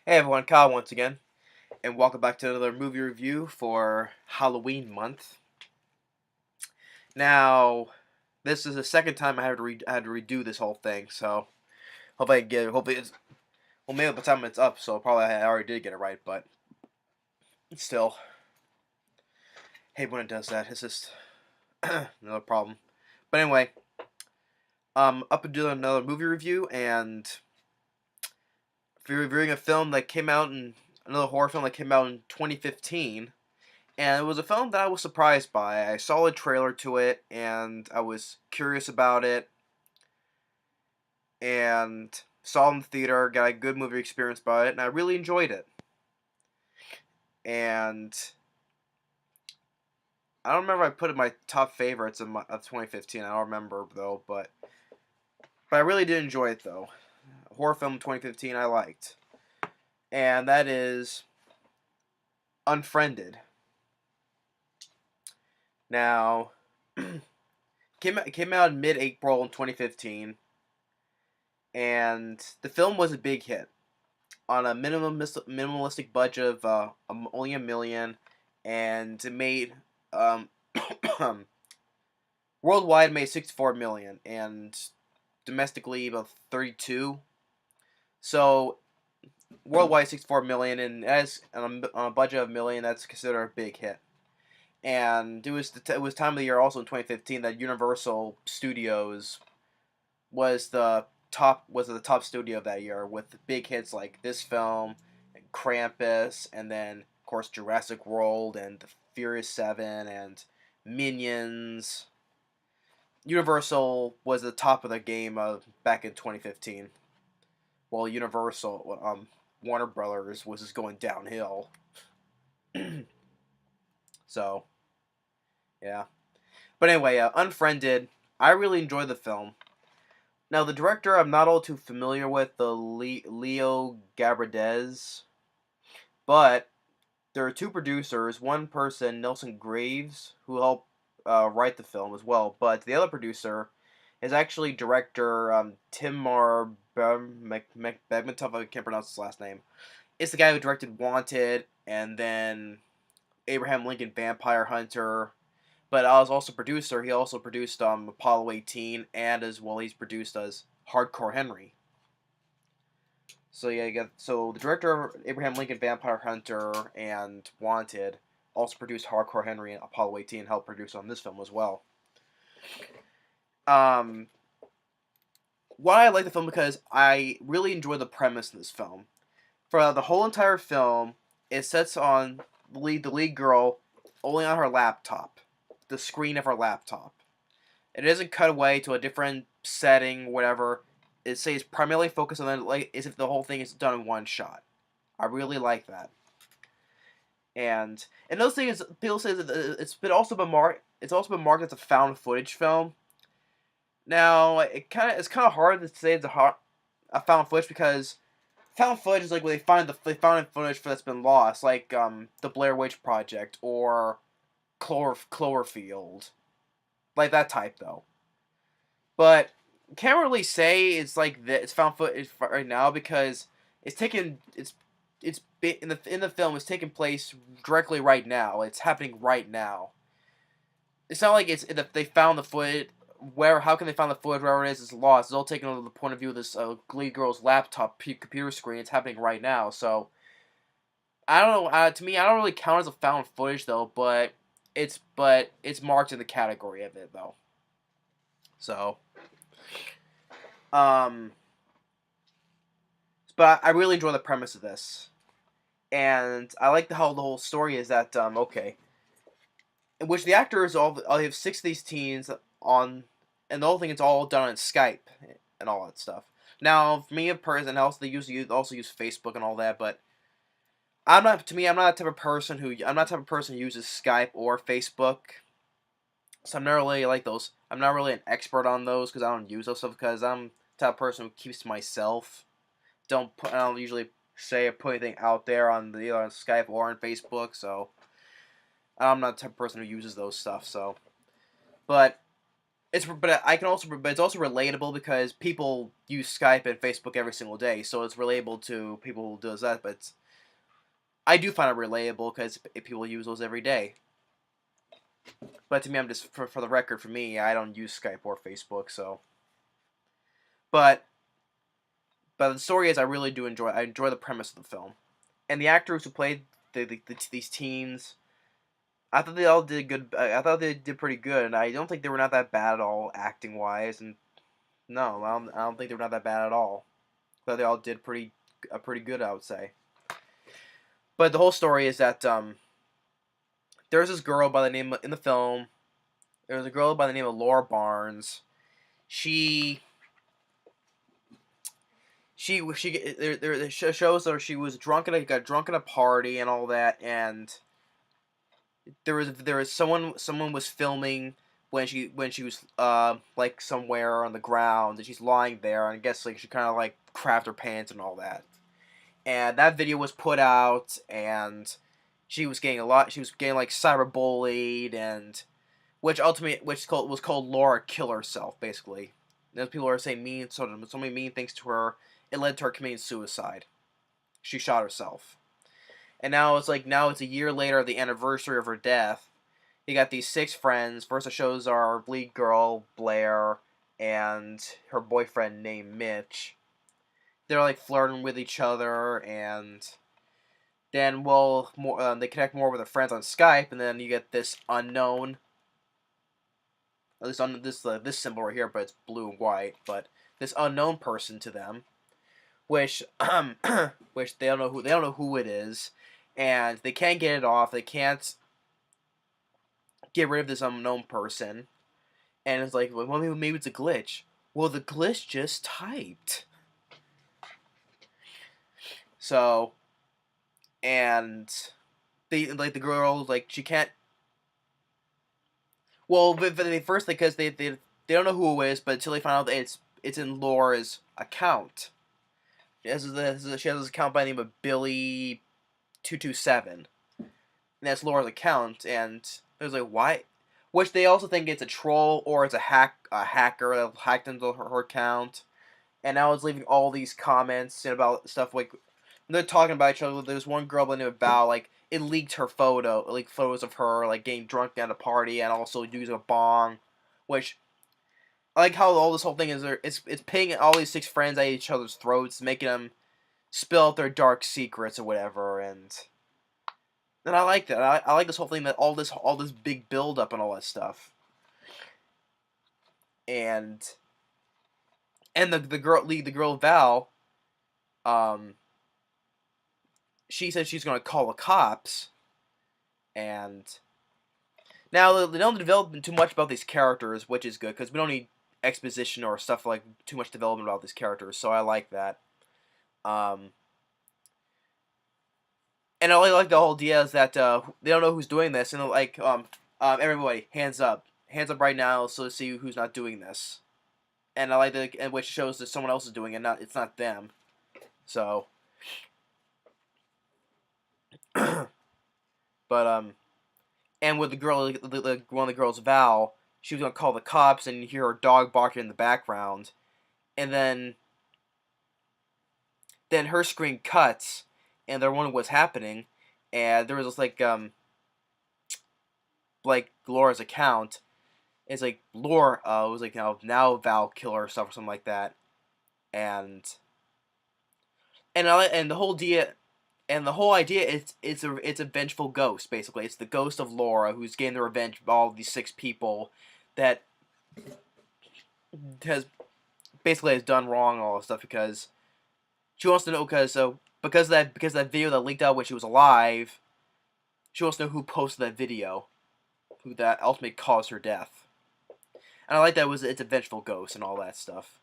Hey everyone, Kyle once again, and welcome back to another movie review for Halloween month. Now, this is the second time I had to redo this whole thing, so hopefully I can get it. Hopefully it's maybe by the time it's up, so probably I already did get it right, but still, hate when it does that. It's just another problem. But anyway, up and doing another movie review, and reviewing a film that came out in another horror film that came out in 2015. And it was a film that I was surprised by. I saw a trailer to it, and I was curious about it, and saw it in the theater, got a good movie experience by it, and I really enjoyed it. And I don't remember if I put it in my top favorites of 2015. I don't remember, though, but I really did enjoy it, though. A horror film 2015 I liked. And that is Unfriended. Now, came out in mid-April in 2015, and the film was a big hit on a minimalistic budget of only $1 million, and it made worldwide made $64 million, and domestically about 32. So worldwide 64 million, and as on a budget of $1 million, that's considered a big hit. And it was time of the year also in 2015 that Universal Studios was the top studio of that year with big hits like this film, and Krampus, and then of course Jurassic World and the Furious 7 and Minions. Universal was the top of the game back in 2015. While Warner Brothers was just going downhill. So, yeah. But anyway, Unfriended. I really enjoyed the film. Now, the director I'm not all too familiar with, the Leo Gabriadze, but there are two producers. One person, Nelson Graves, who helped write the film as well, but the other producer is actually director Timur Begmatov. I can't pronounce his last name. It's the guy who directed Wanted, and then Abraham Lincoln Vampire Hunter. But I was also producer. He also produced Apollo 18, and as well he's produced as Hardcore Henry. So yeah, so the director of Abraham Lincoln Vampire Hunter and Wanted also produced Hardcore Henry and Apollo 18, and helped produce on this film as well. Why I like the film because I really enjoy the premise of this film. For the whole entire film, it sets on the lead girl only on her laptop, the screen of her laptop. It doesn't cut away to a different setting, whatever. It says primarily focused on like as if the whole thing is done in one shot. I really like that. And those things people say that it's also been marked as a found footage film. Now it's kind of hard to say it's a found footage because found footage is like when they found footage that's been lost, like the Blair Witch Project or Cloverfield, like that type though. But can't really say it's like that. It's found footage right now because it's in the film. It's taking place directly right now. It's happening right now. It's not like they found the footage. How can they find the footage wherever it is? It's lost. It's all taken over the point of view of this lead girl's laptop computer screen. It's happening right now. So I don't know. To me, I don't really count as a found footage though. But it's marked in the category of it though. So but I really enjoy the premise of this, and I like how the whole story is that in which the actors all have 6 of these teens on, and the whole thing is all done on Skype and all that stuff. Now, for me, a person else they also use Facebook and all that, but I'm not. To me, I'm not the type of person who uses Skype or Facebook. So I'm not really like those. I'm not really an expert on those because I don't use those stuff because I'm the type of person who keeps to myself. I don't usually put anything out there on either on Skype or on Facebook. So I'm not the type of person who uses those stuff. So, but but I can also but it's also relatable because people use Skype and Facebook every single day, so it's relatable to people who does that. But I do find it relatable because people use those every day. But to me, I'm just for the record, for me, I don't use Skype or Facebook, so. But the story is, I really do enjoy. I enjoy the premise of the film, and the actors who played these teens. I thought they all did good. I thought they did pretty good, and I don't think they were not that bad at all acting wise. And no, I don't think they were not that bad at all. I thought they all did pretty good, I would say. But the whole story is that there's this girl by the name in the film. There was a girl by the name of Laura Barnes. She there shows that she was got drunk at a party and all that, and there was someone was filming when she was like somewhere on the ground, and she's lying there, and I guess like she kind of like crapped her pants and all that, and that video was put out, and she was getting like cyberbullied, and was called Laura kill herself, basically. Those people are saying so many mean things to her. It led to her committing suicide. She shot herself. And now it's a year later, the anniversary of her death. You got these 6 friends. First, it shows our lead girl Blair and her boyfriend named Mitch. They're like flirting with each other, and then they connect more with their friends on Skype, and then you get this unknown. At least on this symbol right here, but it's blue and white. But this unknown person to them, which which they don't know who it is, and they can't get it off. They can't get rid of this unknown person, and it's like, well, maybe it's a glitch. Well, the glitch just typed. So, and the girl, like, she can't. Well, first because they don't know who it is, but until they find out that it's in Laura's account. She has this account by the name of Billy227. And that's Laura's account, and it was like, why? Which they also think it's a troll or it's a hacker that hacked into her account. And now it's leaving all these comments about stuff like they're talking about each other. There's one girl by the name of Bao, like it leaked photos of her like getting drunk at a party and also using a bong, which I like how all this whole thing is. It's paying all these 6 friends at each other's throats, making them spill out their dark secrets or whatever, and I like that. I like this whole thing, that all this big build up and all that stuff. And the girl Val, she said she's gonna call the cops. And now they don't develop too much about these characters, which is good because we don't need exposition or stuff like too much development about these characters. So I like that. And I like the whole idea is that they don't know who's doing this, and like everybody hands up right now, so let's see who's not doing this. And I like which shows that someone else is doing it, it's not them. So, but and with the girl, one of the girls, Val, she was gonna call the cops, and you hear her dog barking in the background, and then her screen cuts, and they're wondering what's happening, and there was this like Laura's account. It's like Laura was like, now Val kill herself or something like that, and the whole idea is it's a vengeful ghost, basically. It's the ghost of Laura who's getting the revenge of all of these 6 people that has done wrong and all this stuff, because she wants to know, because that video that leaked out when she was alive, she wants to know who posted that video, who that ultimately caused her death. And I like that it's a vengeful ghost and all that stuff.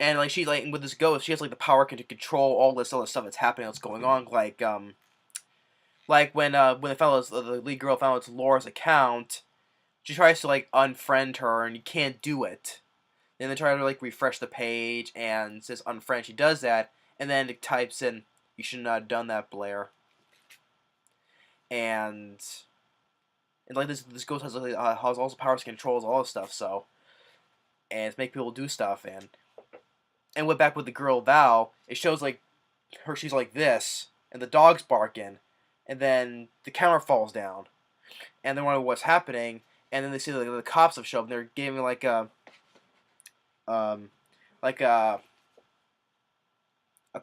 And like she with this ghost, she has like the power to control all this other stuff that's happening, that's going on. Like when the lead girl found it's Laura's account, she tries to like unfriend her, and you can't do it. Then they try to like refresh the page, and it says unfriend. She does that, and then it types in, "You should not have done that, Blair." And and like this ghost has also powers, controls all this stuff. So and it's make people do stuff and went back with the girl Val. It shows like her, she's like this, and the dog's barking, and then the camera falls down, and they're wondering what's happening, and then they see the cops have shown up, and they're giving um like a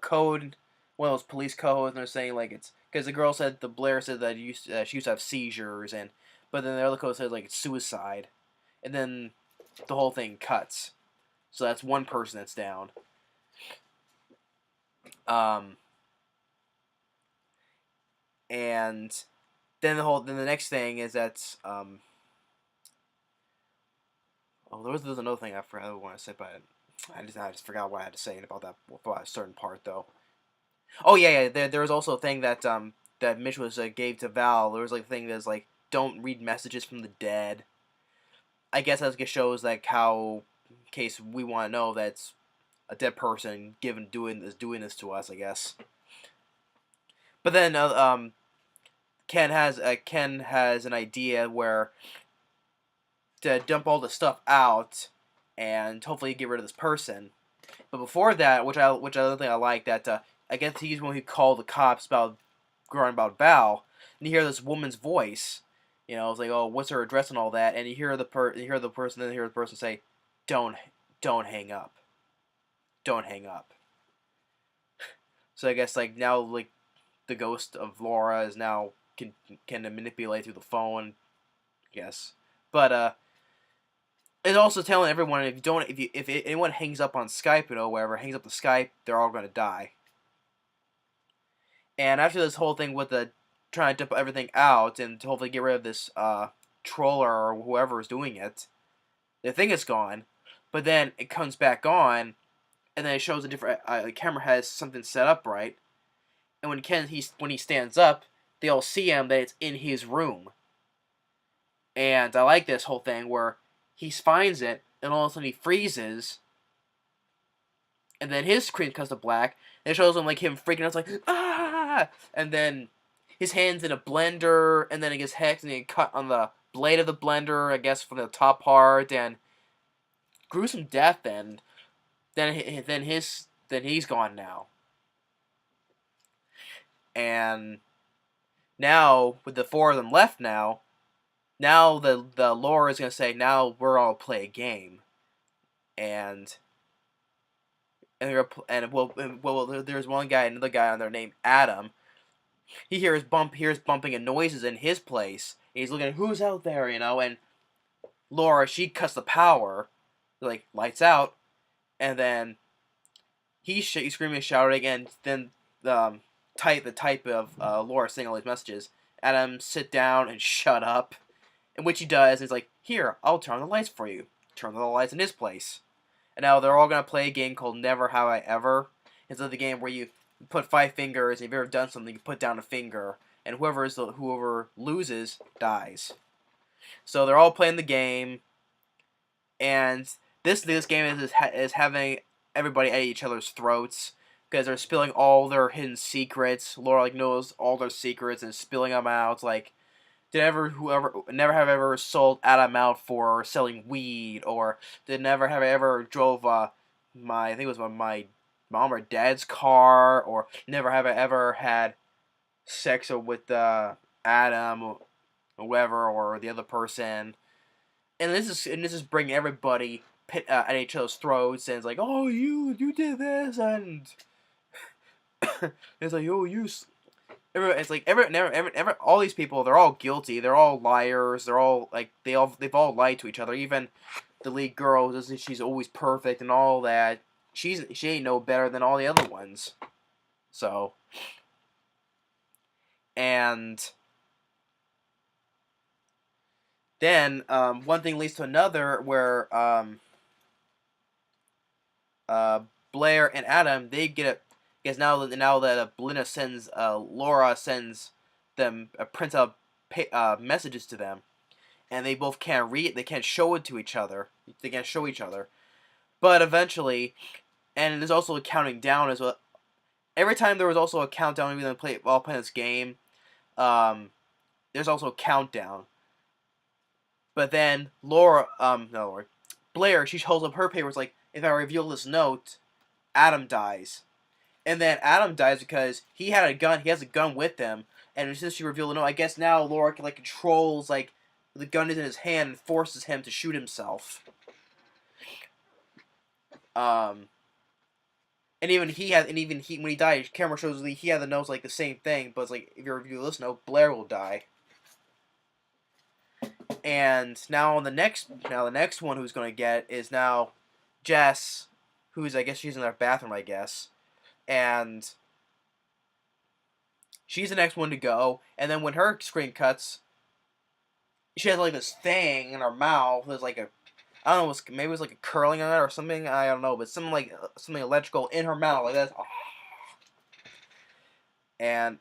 code, one of those police codes, and they're saying like it's because the girl said Blair said that she used to have seizures, and but then the other code says like it's suicide, and then the whole thing cuts. So that's one person that's down. Um, and then the next thing is that oh there was another thing I forgot I want to say, but I just forgot what I had to say about that about a certain part though. Oh yeah, there was also a thing that that Mitch was gave to Val. There was like a thing that's like don't read messages from the dead. I guess that just shows like how, in case we want to know that's a dead person doing this to us. I guess. But then Ken has an idea where to dump all the stuff out and hopefully get rid of this person. But before that, which other thing I like that I guess he's when he called the cops about growing about Val, and you hear this woman's voice. You know, it's like, oh, what's her address and all that, and you hear the person say, don't hang up, don't hang up. So I guess like now like the ghost of Laura is now can manipulate through the phone. Yes, but it's also telling everyone if anyone hangs up on Skype or wherever hangs up the Skype, they're all gonna die. And after this whole thing with the trying to dump everything out and to hopefully get rid of this troller or whoever is doing it, they think it's gone, but then it comes back on, and then it shows a different. The camera has something set up right, and when he stands up, they all see him that it's in his room. And I like this whole thing where he finds it, and all of a sudden he freezes, and then his screen comes to black, and it shows him like him freaking out, it's like ah, and then his hands in a blender, and then it gets hexed, and he cut on the blade of the blender, I guess from the top part, and gruesome death, and then he's gone now, and now with the four of them left now the lore is gonna say now we're all play a game, and there's another guy on there named Adam. He hears bumping and noises in his place. And he's looking at who's out there, and Laura, she cuts the power, like lights out, and then he's screaming and shouting, and then the type of Laura saying all these messages. Adam, sit down and shut up, in which he does. And he's like, here, I'll turn on the lights for you. Turn on the lights in his place. And now they're all gonna play a game called Never Have I Ever. It's the game where you put 5 fingers, and if you've ever done something, you put down a finger, and whoever loses dies. So they're all playing the game, and this game is having everybody at each other's throats because they're spilling all their hidden secrets. Laura like knows all their secrets and spilling them out. Like, never have ever sold Adam out for selling weed, or did never have ever drove I think it was my mom or dad's car, or never have I ever had sex with Adam or whoever or the other person. And this is bringing everybody at each other's throats, and it's like, oh, you did this, and it's like, oh, it's like all these people, they're all guilty, they're all liars, they're all like they've all lied to each other. Even the lead girl, she's always perfect and all that. She ain't no better than all the other ones. So, and then one thing leads to another, where Blair and Adam, they get it, because now that Belinda sends Laura sends them prints out messages to them, and they both can't read, they can't show it to each other. They can't show each other, but eventually, and there's also a counting down as well. Every time there was also a countdown, even though while playing this game, there's also a countdown. But then no, Laura, Blair, she holds up her papers like, if I reveal this note, Adam dies. And then Adam dies because he had a gun. He has a gun with him, and since she revealed the note, I guess now Laura can, like, controls, like, the gun is in his hand and forces him to shoot himself. Um, and even he when he died, camera shows he had the notes like the same thing, but it's like, if you reveal this note, Blair will die. And now the next one who's gonna get is now Jess, who's, I guess she's in their bathroom, I guess, and she's the next one to go. And then when her screen cuts, she has like this thing in her mouth. There's like a, I don't know, maybe it was like a curling on it or something. I don't know, but something electrical in her mouth like that. And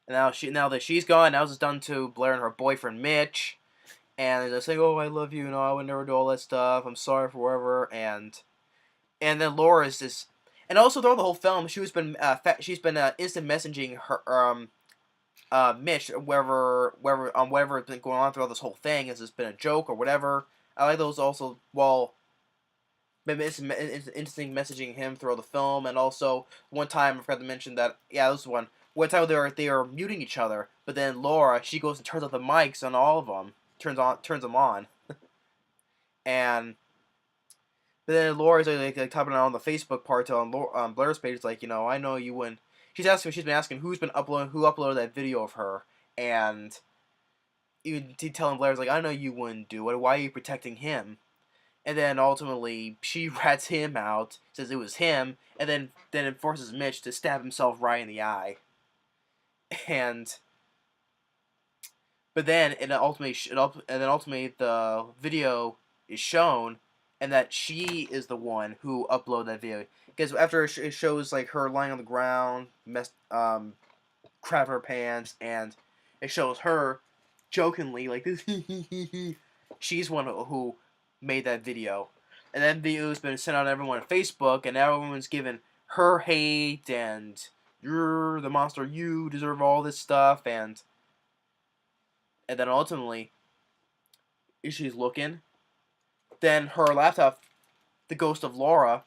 now that she's gone, now it's done to Blair and her boyfriend Mitch. And they're saying, "Oh, I love you. I would never do all that stuff. I'm sorry for whatever." And then Laura's just, and also throughout the whole film, she's been instant messaging her Mitch, whatever has been going on throughout this whole thing. Has this been a joke or whatever? I like those also. Well, instant messaging him throughout the film, and also one time I forgot to mention that. Yeah, this one. One time they are muting each other, but then Laura, she goes and turns off the mics on all of them, turns them on, and but then Laura's like typing on the Facebook part on Blair's page. It's like, I know you wouldn't. She's been asking who uploaded that video of her, and even telling Blair's like, I know you wouldn't do it. Why are you protecting him? And then ultimately she rats him out, says it was him, and then it forces Mitch to stab himself right in the eye. And but then ultimately the video is shown, and that she is the one who uploaded that video, because after it shows like her lying on the ground, crap her pants, and it shows her jokingly like this. She's one who made that video, and that video has been sent out to everyone on Facebook, and everyone's given her hate and you're the monster, you deserve all this stuff, and then ultimately, she's looking. Then her laptop, the ghost of Laura,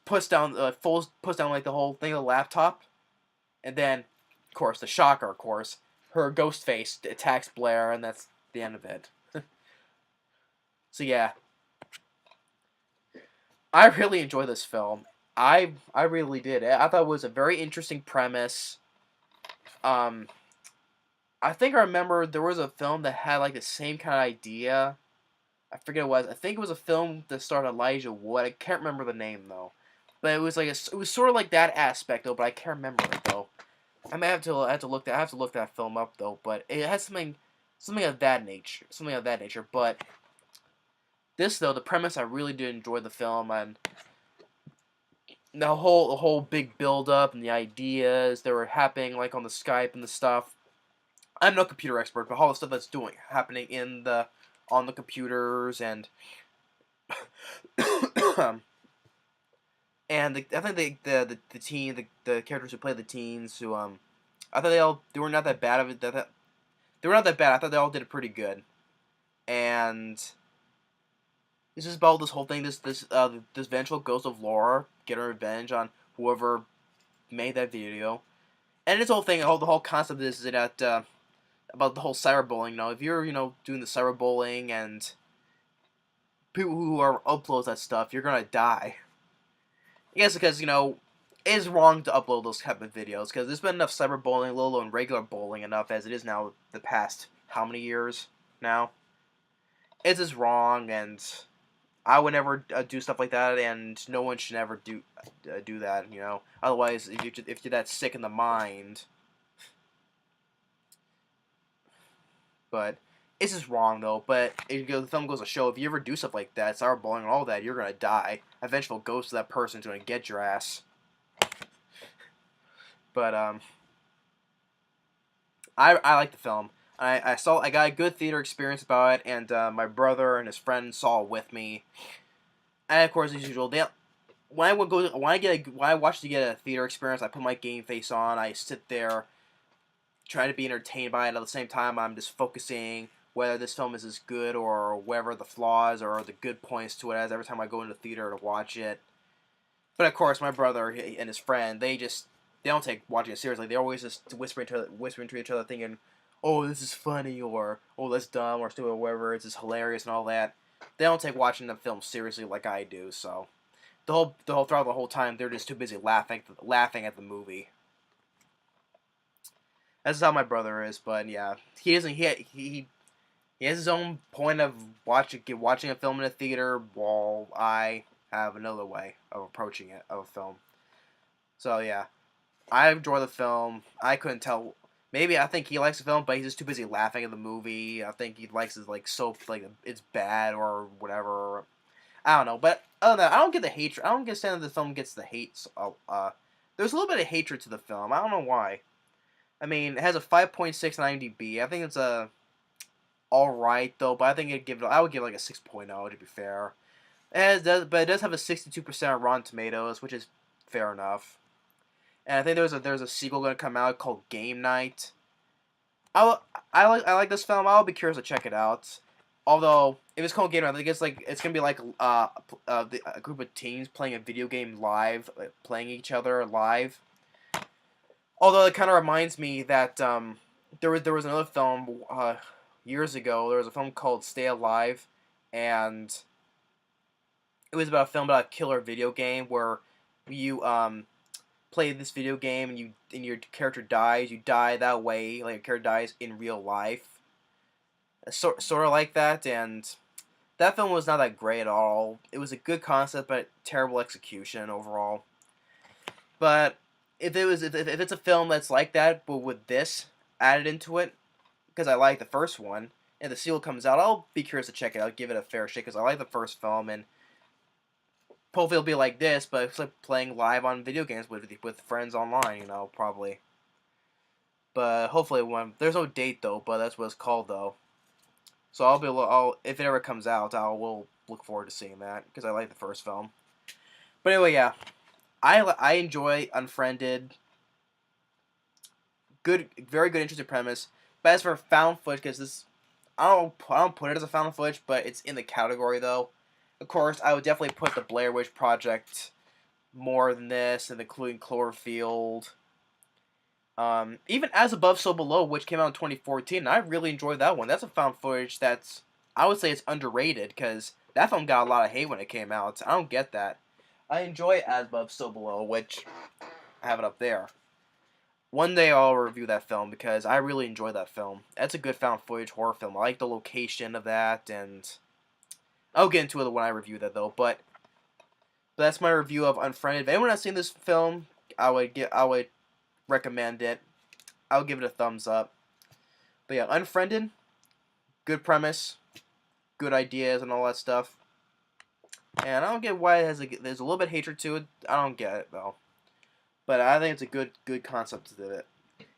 puts down like the whole thing of the laptop, and then, of course, the shocker. Of course, her ghost face attacks Blair, and that's the end of it. So yeah, I really enjoyed this film. I really did. I thought it was a very interesting premise. Um, I think I remember there was a film that had like the same kind of idea. I forget what it was. I think it was a film that starred Elijah Wood. I can't remember the name though. But it was like it was sort of like that aspect though. But I can't remember it though. I may have to look that film up though. But it has something of that nature. Something of that nature. But this though, the premise, I really did enjoy the film, and the whole big build up and the ideas that were happening like on the Skype and the stuff. I'm no computer expert, but all the stuff that's happening on the computers, and and I think the characters who play the teens, who I thought they were not that bad of it. They were not that bad. I thought they all did it pretty good. And this is about this whole thing. This vengeful ghost of Laura getting revenge on whoever made that video. And this whole thing, the whole concept of this is that about the whole cyberbullying. If you're doing the cyberbullying and people who are uploads that stuff, you're gonna die. I guess because it is wrong to upload those type of videos, because there's been enough cyberbullying, let alone regular bullying, enough as it is now. The past how many years now? It's just wrong, and I would never do stuff like that, and no one should ever do that. Otherwise, if you're that sick in the mind. But it's just wrong though. But the film goes to show, if you ever do stuff like that, cyberbullying and all that, you're gonna die. A vengeful ghost of that person's gonna get your ass. But I like the film. I got a good theater experience about it, and my brother and his friend saw it with me. And of course, as usual, when I watch to get a theater experience, I put my game face on. I sit there trying to be entertained by it. At the same time, I'm just focusing whether this film is as good or whatever the flaws or the good points to it as every time I go into the theater to watch it. But of course, my brother and his friend, they don't take watching it seriously. They're always just whispering to each other, thinking, "Oh, this is funny," or "Oh, that's dumb," or stupid, or whatever. It's just hilarious and all that. They don't take watching the film seriously like I do. So throughout the whole time, they're just too busy laughing at the movie. That's how my brother is. But yeah, he doesn't. He has his own point of watching a film in a theater, while I have another way of approaching it of a film. So yeah, I enjoy the film. I couldn't tell. Maybe I think he likes the film, but he's just too busy laughing at the movie. I think he likes it like so like it's bad or whatever. I don't know, but other than that, I don't get the hatred. I don't understand that the film gets the hate. There's a little bit of hatred to the film. I don't know why. I mean, it has a 5.6 on IMDb. I think it's a all right though, but I think I would give it like a 6.0 to be fair. But it does have a 62% on Rotten Tomatoes, which is fair enough. And I think there's a sequel going to come out called Game Night. I like this film. I'll be curious to check it out. Although if it's called Game Night, I think it's gonna be like a group of teens playing a video game live, like, playing each other live. Although it kind of reminds me that there was another film years ago. There was a film called Stay Alive, and it was about a film about a killer video game where you play this video game and your character dies. You die that way, like your character dies in real life. Sort of like that, and that film was not that great at all. It was a good concept, but terrible execution overall. But if it's a film that's like that, but with this added into it, because I like the first one, and the sequel comes out, I'll be curious to check it out, give it a fair shake, because I like the first film, and hopefully it'll be like this, but it's like playing live on video games with friends online, probably. But hopefully there's no date though, but that's what it's called though. So if it ever comes out, will look forward to seeing that because I like the first film. But anyway, yeah, I enjoy Unfriended. Good, very good, interesting premise. But as for found footage, because I don't put it as a found footage, but it's in the category though. Of course, I would definitely put the Blair Witch Project more than this, and including Cloverfield. Even As Above, So Below, which came out in 2014, and I really enjoyed that one. That's a found footage I would say it's underrated, because that film got a lot of hate when it came out. I don't get that. I enjoy As Above, So Below, which I have it up there. One day I'll review that film, because I really enjoy that film. That's a good found footage horror film. I like the location of that, and I'll get into it when I review that, though. But that's my review of Unfriended. If anyone has seen this film, I would recommend it. I'll give it a thumbs up. But yeah, Unfriended, good premise, good ideas and all that stuff. And I don't get why there's a little bit of hatred to it. I don't get it though. But I think it's a good concept to it.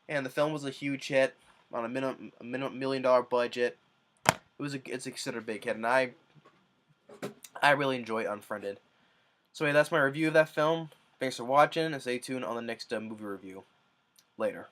And the film was a huge hit on a minimum $1 million budget. It's considered a big hit, and I really enjoy Unfriended. So yeah, that's my review of that film. Thanks for watching, and stay tuned on the next movie review. Later.